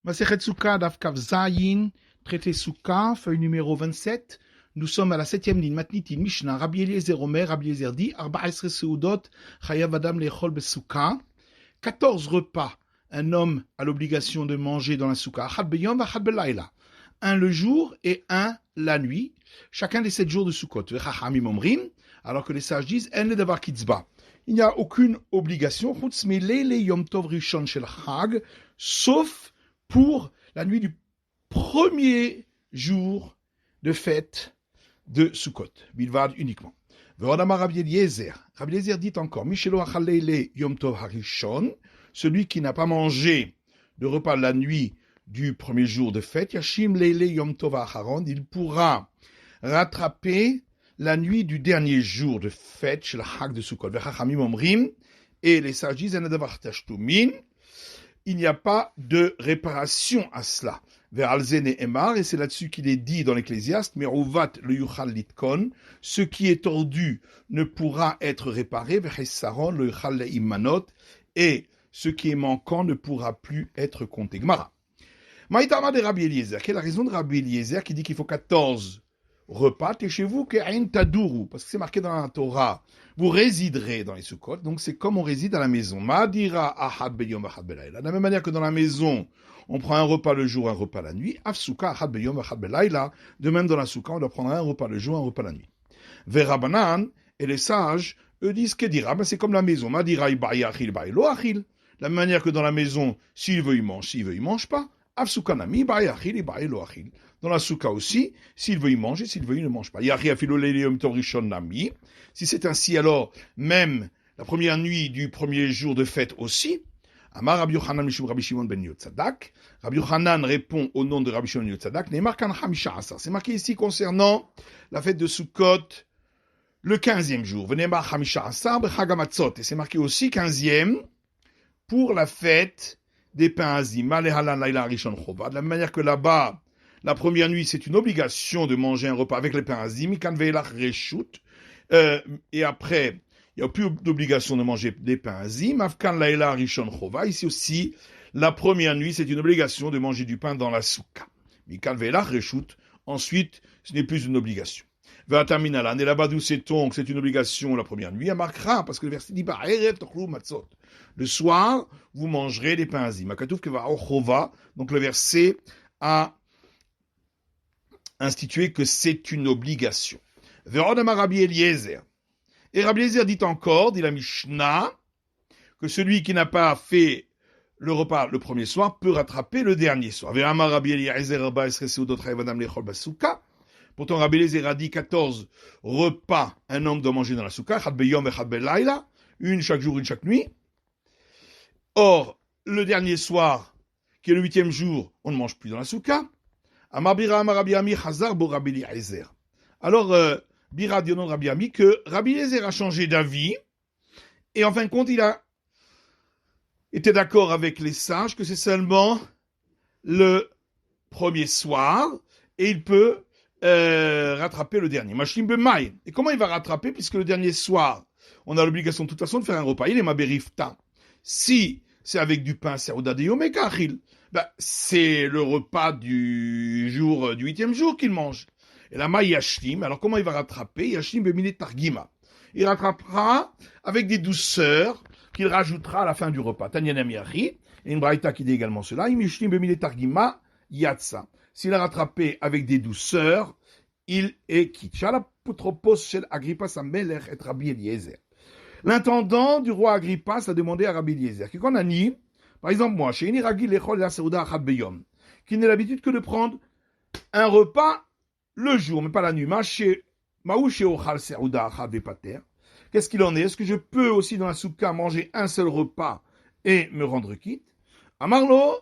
Masechet Souka, Daf Kav Zayin, traité Souka, feuille numéro 27. Nous sommes à la 7e ligne, Matnitin, Mishnah, Rabbi Eliezer Omer, Rabbi Eliezer dit, Arba Esre Seudot, Chayav Adam Lechol Besouka. 14 repas, un homme a l'obligation de manger dans la Souka. Achad Beyom, Achad Belayla. Un le jour et un la nuit, chacun des 7 jours de Sukkot. Vechachamim Omrim, alors que les sages disent, En le Davar Kitzba. Il n'y a aucune obligation, Chutz Melele Yom Tov Rishon Shel Chag, sauf pour la nuit du premier jour de fête de Sukkot, Bilvad uniquement. Rabbi Eliezer dit encore, Mishelo Achalele Yom Tov Harishon, celui qui n'a pas mangé de repas la nuit du premier jour de fête, Yashim Leile Yom Tov Acharon, il pourra rattraper la nuit du dernier jour de fête, chez le Hag de Sukkot, Vechachamim Omrim, et les sages disent, il n'y a pas de réparation à cela. Vers Alzen et Emar, et c'est là-dessus qu'il est dit dans l'Ecclésiaste, Meruvat le Yuchal Litkon, ce qui est tordu ne pourra être réparé, vers Saron le Yuchal Imanot, et ce qui est manquant ne pourra plus être compté. Gemara. Maïtama de Rabbi Eliezer, quelle est la raison de Rabbi Eliezer qui dit qu'il faut 14 repas, et chez vous, parce que c'est marqué dans la Torah, vous résiderez dans les Sukkot, donc c'est comme on réside à la maison. De la même manière que dans la maison, on prend un repas le jour, un repas la nuit, de même dans la Souka, on doit prendre un repas le jour, un repas la nuit. Verabanan, et les sages, eux disent que dira, c'est comme la maison. La même manière que dans la maison, s'il veut, il mange, s'il veut, il mange pas. Dans la souka aussi, s'il veut y manger, s'il veut, il ne mange pas. Si c'est ainsi, alors même la première nuit du premier jour de fête aussi. Amar Rabbi Yochanan Mishum Rabbi Shimon ben Yotzadak. Rabbi Yochanan répond au nom de Rabbi Shimon ben Yotzadak. C'est marqué ici concernant la fête de Sukkot, le 15e jour. Et c'est marqué aussi 15e pour la fête des pains azim. De la même manière que là-bas, la première nuit, c'est une obligation de manger un repas avec les pains azim. Et après, il n'y a plus d'obligation de manger des pains azim. Ici aussi, la première nuit, c'est une obligation de manger du pain dans la souka. Ensuite, ce n'est plus une obligation. Et là-bas d'où sait-on que c'est une obligation la première nuit, parce que le verset dit, le soir, vous mangerez des pains azim. Donc le verset a institué que c'est une obligation. Rabbi Eliezer. Et Rabbi Eliezer dit encore, dit la Mishnah, que celui qui n'a pas fait le repas le premier soir peut rattraper le dernier soir. Pourtant, Rabbi Eliezer a dit 14 repas un homme doit manger dans la souka, une chaque jour, une chaque nuit. Or, le dernier soir, qui est le 8e jour, on ne mange plus dans la souka. Alors, Bira dit au nom de Rabbi Ami que Rabbi Eliezer a changé d'avis, et en fin de compte, il a été d'accord avec les sages que c'est seulement le premier soir, et il peut rattraper le dernier. Et comment il va rattraper, puisque le dernier soir, on a l'obligation de toute façon de faire un repas. Il est maberifta. Si c'est avec du pain, c'est le repas du jour, du 8e jour qu'il mange. Et là, Yashlim, alors comment il va rattraper? Yashlim bemine targima. Il rattrapera avec des douceurs qu'il rajoutera à la fin du repas. Tanyanam Yachi, et une braïta qui dit également cela. Yashlim bemine targima, yatsa. S'il a rattrapé avec des douceurs, il est quitte. L'intendant du roi Agrippas a demandé à Rabbi Eliezer, qui par exemple moi, qui n'ai l'habitude que de prendre un repas le jour, mais pas la nuit. Qu'est-ce qu'il en est? Est-ce que je peux aussi dans la souka manger un seul repas et me rendre quitte? Amarlo,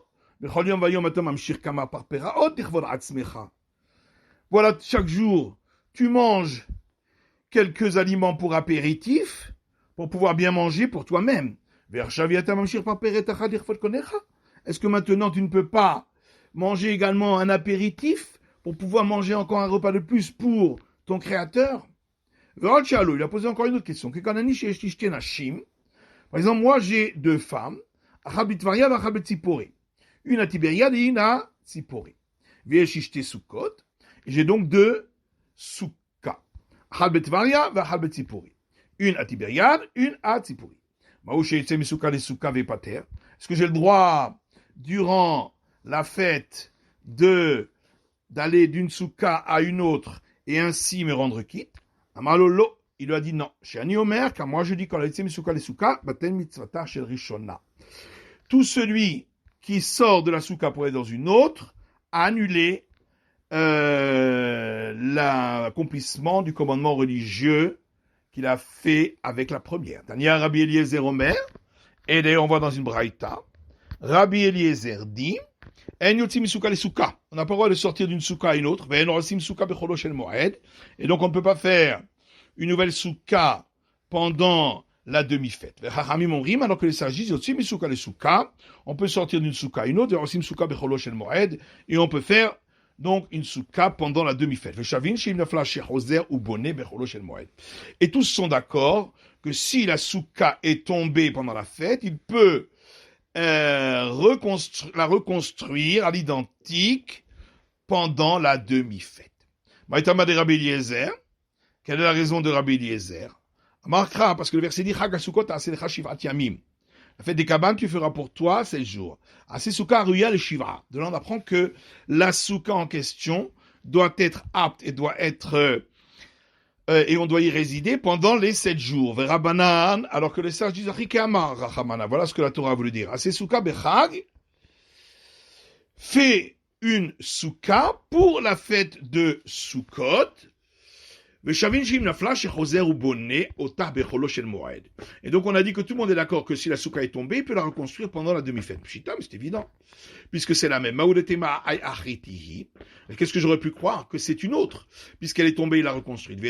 voilà, chaque jour, tu manges quelques aliments pour apéritif, pour pouvoir bien manger pour toi-même. Est-ce que maintenant tu ne peux pas manger également un apéritif pour pouvoir manger encore un repas de plus pour ton créateur? Il a posé encore une autre question. Par exemple, moi j'ai 2 femmes, une à Tibériade et une à Tzipori. Ve'eshishte Sukkot. J'ai donc deux Soukka. Achal betvaria ve'achal betzipori. Une à Tibériade, une à Tzipori. Est-ce que j'ai le droit, durant la fête, d'aller d'une souka à une autre et ainsi me rendre quitte? Amalolo, il lui a dit non. Chez Ani Omer, car moi je dis quand les souka, baten mitzvata shel rishona. Tout celui qui sort de la souka pour aller dans une autre a annulé l'accomplissement du commandement religieux qu'il a fait avec la première. Tania Rabbi Eliezer Omer, et d'ailleurs on voit dans une braïta, Rabbi Eliezer dit, on n'a pas le droit de sortir d'une souka à une autre, et donc on ne peut pas faire une nouvelle souka pendant la demi-fête. Alors que les sages disent, on peut sortir d'une souka à une autre, et on peut faire donc une souka pendant la demi-fête. Et tous sont d'accord que si la souka est tombée pendant la fête, il peut la reconstruire à l'identique pendant la demi-fête. Maïtama de Rabbi Eliezer, quelle est la raison de Rabbi Eliezer? Markra, parce que le verset dit Chag HaSukkot ha'aseh shivat yamim. La fête des cabanes, tu feras pour toi 16 jours. Assez souka ruya le shiva. De là, on apprend que la souka en question doit être apte et doit être et on doit y résider pendant les 7 jours. Verabanan, alors que les sages disent Achikeamar rachamana. Voilà ce que la Torah a voulu dire. Assez souka bechag fait une souka pour la fête de Sukkot. Et donc on a dit que tout le monde est d'accord que si la souka est tombée, il peut la reconstruire pendant la demi-fête. Pshita, mais c'est évident, puisque c'est la même. Qu'est-ce que j'aurais pu croire? Que c'est une autre, puisqu'elle est tombée, il l'a reconstruite.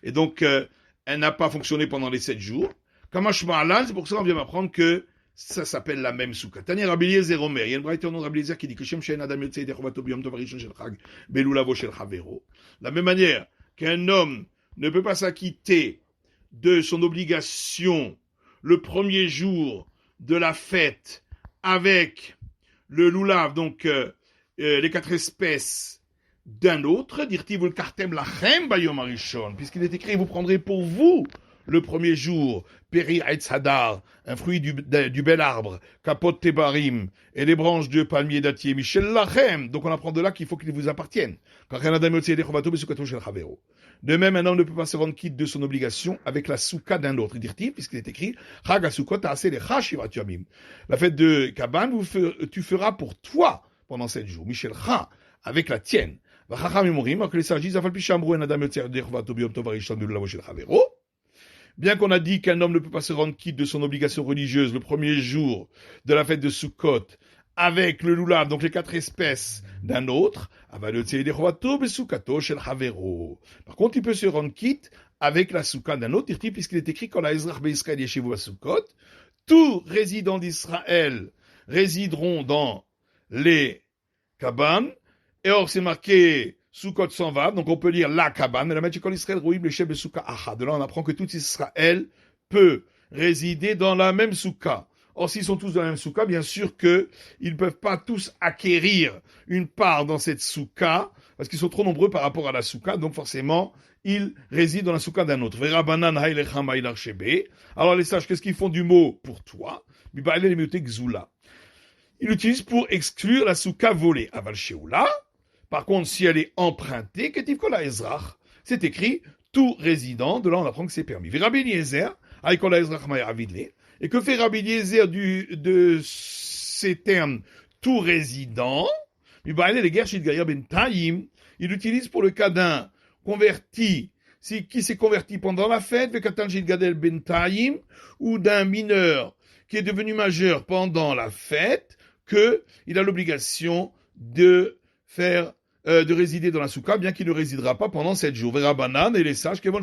Et donc elle n'a pas fonctionné pendant les 7 jours. C'est pour ça qu'on vient m'apprendre que ça s'appelle la même souka. Tania Rabbi Eliezer Omer, il y a une braïta au nom de Rabbi Eliezer qui dit que Shem Shein Adam Yotzei Dechovato Biyom Tov Harishon Shel Chag Belulavo Shel Chavero. La même manière qu'un homme ne peut pas s'acquitter de son obligation le premier jour de la fête avec le loulav, donc les 4 espèces d'un autre, dirtivul kartem lachem bayom harishon, puisqu'il est écrit, vous prendrez pour vous le premier jour, Peri Eitz Hadar, un fruit du bel arbre, Kapot Tebarim, et les branches de palmier dattier, Michel Lachem. Donc on apprend de là qu'il faut qu'il vous appartienne. De même, un homme ne peut pas se rendre quitte de son obligation avec la souka d'un autre. Dit-il, puisqu'il est écrit, la fête de Kaban, tu feras pour toi pendant 7 jours. Michel Cha, avec la tienne. Bien qu'on a dit qu'un homme ne peut pas se rendre quitte de son obligation religieuse le premier jour de la fête de Sukkot avec le lulav, donc les 4 espèces d'un autre, par contre, il peut se rendre quitte avec la souka d'un autre, puisqu'il est écrit quand la Ezrach Be'Israël Yeshivu Sukkot, tous résidents d'Israël résideront dans les cabanes, et or c'est marqué Sukkot s'en va, donc on peut lire la cabane, mais la Maître Israël Roïb le chef de Souka Acha. De là, on apprend que tout Israël peut résider dans la même souka. Or, s'ils sont tous dans la même souka, bien sûr qu'ils ne peuvent pas tous acquérir une part dans cette souka, parce qu'ils sont trop nombreux par rapport à la souka, donc forcément, ils résident dans la souka d'un autre. Alors les sages, qu'est-ce qu'ils font du mot pour toi? Ils l'utilisent pour exclure la souka volée. Aval Sheoula. Par contre, si elle est empruntée, c'est écrit tout résident. De là, on apprend que c'est permis. Rabbi Eliezer, et que fait Rabbi Eliezer de ces termes tout résident? Il l'utilise pour le cas d'un converti, qui s'est converti pendant la fête, ou d'un mineur qui est devenu majeur pendant la fête, qu'il a l'obligation de faire de résider dans la souka, bien qu'il ne résidera pas pendant 7 jours. Vera Banan et les sages, puisque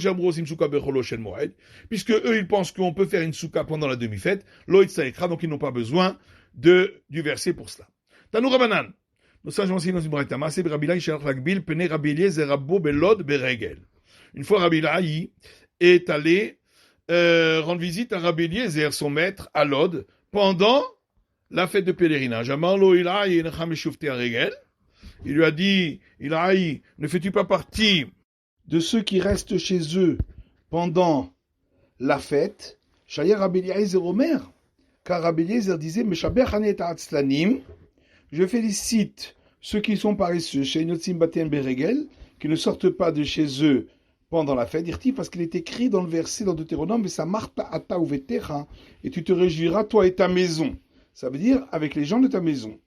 eux, ils pensent qu'on peut faire une souka pendant la demi-fête, Loïd Saïkra, donc ils n'ont pas besoin du verset pour cela. Tanou Rabanan. Nos sages enseignent dans une braïta. Maaseh Rabbi Laï Shalach Lagbil, Pene Rabbi Eliezer Rabbo Belod Beregel. Une fois Rabbi Laï est allé rendre visite à Rabbi Eliezer, son maître, à Lod, pendant la fête de pèlerinage. Amarlo Ilaï Enecham Eshufti Aregel. Il lui a dit, Ilaï, ne fais-tu pas partie de ceux qui restent chez eux pendant la fête? Shayer Rabbi Eliezer Omer, car Rabbi Eliezer disait, Meshabech Hanet Ha'atzlanim, je félicite ceux qui sont paresseux, chez Notzim Baten Beregel, qui ne sortent pas de chez eux pendant la fête, dit-il, parce qu'il est écrit dans le verset dans Deutéronome, mais ça marta ata uvetecha, et tu te réjouiras toi et ta maison. Ça veut dire avec les gens de ta maison.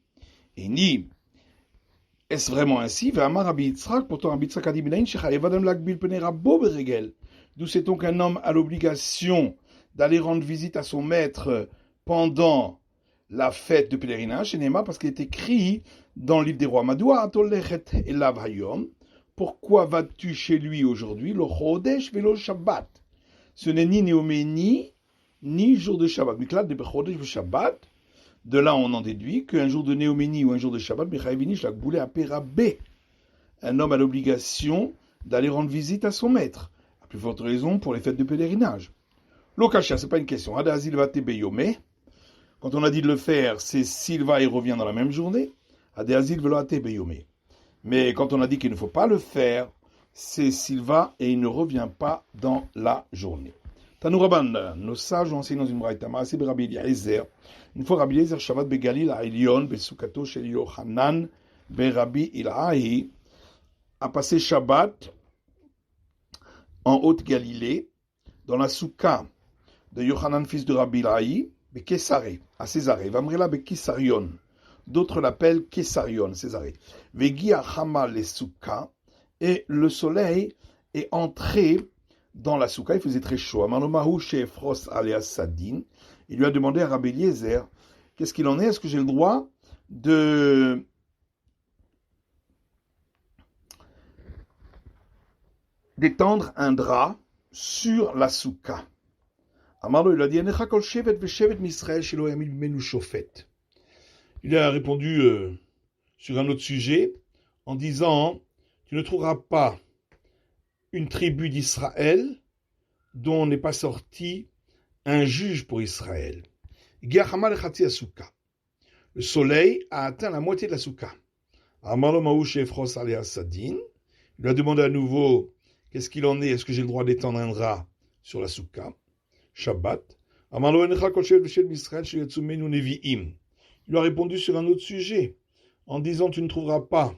Et ni est-ce vraiment ainsi? Pourtant Rabbi Yitzhak a dit d'où sait-on qu'un homme a l'obligation d'aller rendre visite à son maître pendant la fête de pèlerinage? C'est parce qu'il est écrit dans le livre des rois, pourquoi vas-tu chez lui aujourd'hui? Le chodesh velo Shabbat. Ce n'est ni Néoménie, ni jour de Shabbat. De là, on en déduit qu'un jour de Néoménie ou un jour de Shabbat, un homme a l'obligation d'aller rendre visite à son maître. À plus forte raison pour les fêtes de pèlerinage. L'Okasha, c'est pas une question. Quand on a dit de le faire, c'est s'il va et revient dans la même journée. Mais quand on a dit qu'il ne faut pas le faire, c'est s'il va et il ne revient pas dans la journée. Tanouraban, nos sages ont enseigné dans une braïta, Maaseh Rabbi Eliezer. Une fois Rabbi Eliezer Shabbat Begalil à Elion, Besukato shel Yochanan, Rabbi Ilahi, a passé Shabbat en Haute-Galilée, dans la souka de Yochanan, fils de Rabbi Ilahi, Bekesare, à Césarée, Vamrela Bekisarion. D'autres l'appellent Kessarion, Césarée. Vegi Achama les souka, et le soleil est entré dans la souka, il faisait très chaud. Amanomahu Shefros alias Sadin, il lui a demandé à Rabbi Eliezer, qu'est-ce qu'il en est? Est-ce que j'ai le droit d'étendre un drap sur la souka? Amarlo, il a dit, il a répondu sur un autre sujet en disant, tu ne trouveras pas une tribu d'Israël dont n'est pas sorti un juge pour Israël. Le soleil a atteint la moitié de la souka. Il lui a demandé à nouveau qu'est-ce qu'il en est, est-ce que j'ai le droit d'étendre un drap sur la souka? Shabbat. Il lui a répondu sur un autre sujet en disant tu ne trouveras pas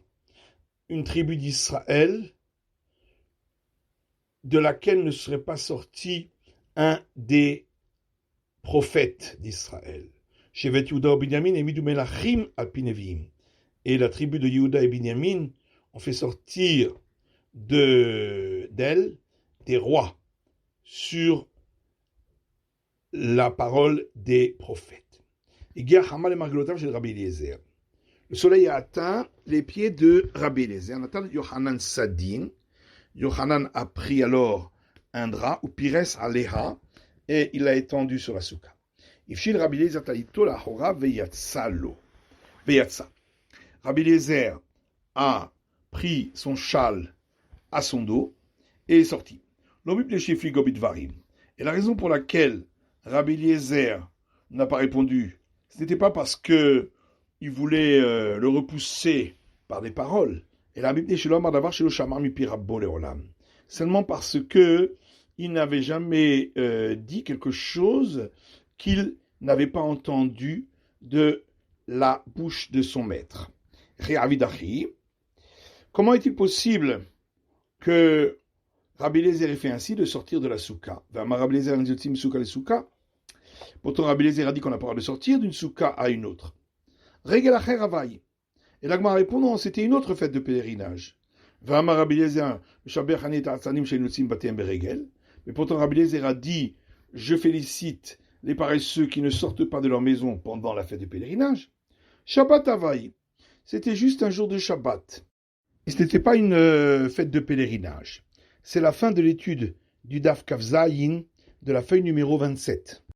une tribu d'Israël de laquelle ne serait pas sorti un des prophètes d'Israël. Shevet Yehuda Binyamin et Midou Melachim Alpineviim. Et la tribu de Yehuda et Binyamin ont fait sortir d'elle des rois sur la parole des prophètes. Le soleil a atteint les pieds de Rabbi Eliezer. Nathan Yochanan Sadin. Yochanan a pris alors un drap, ou Pires Aleha, et il l'a étendu sur la souka. Ifshil Rabbi Eliezer talito la hora veyatsa lo. Veyatsa. Rabbi Eliezer a pris son châle à son dos et est sorti. L'obib le shifli gobit varim. Et la raison pour laquelle Rabbi Eliezer n'a pas répondu, ce n'était pas parce que il voulait le repousser par des paroles. Et la Bible dit seulement parce que il n'avait jamais dit quelque chose qu'il n'avait pas entendu de la bouche de son maître. Comment est-il possible que Rabbi Eliezer ait fait ainsi de sortir de la souka? Pourtant Rabbi Eliezer a dit qu'on n'a pas le droit de sortir d'une souka à une autre. Regel acher havai. Et l'Agma répond non, c'était une autre fête de pèlerinage. Mais pourtant Rabbi Eliezer a dit je félicite les paresseux qui ne sortent pas de leur maison pendant la fête de pèlerinage. Shabbat havai. C'était juste un jour de Shabbat. Et ce n'était pas une fête de pèlerinage. C'est la fin de l'étude du Daf Kaf Zayin de la feuille numéro 27.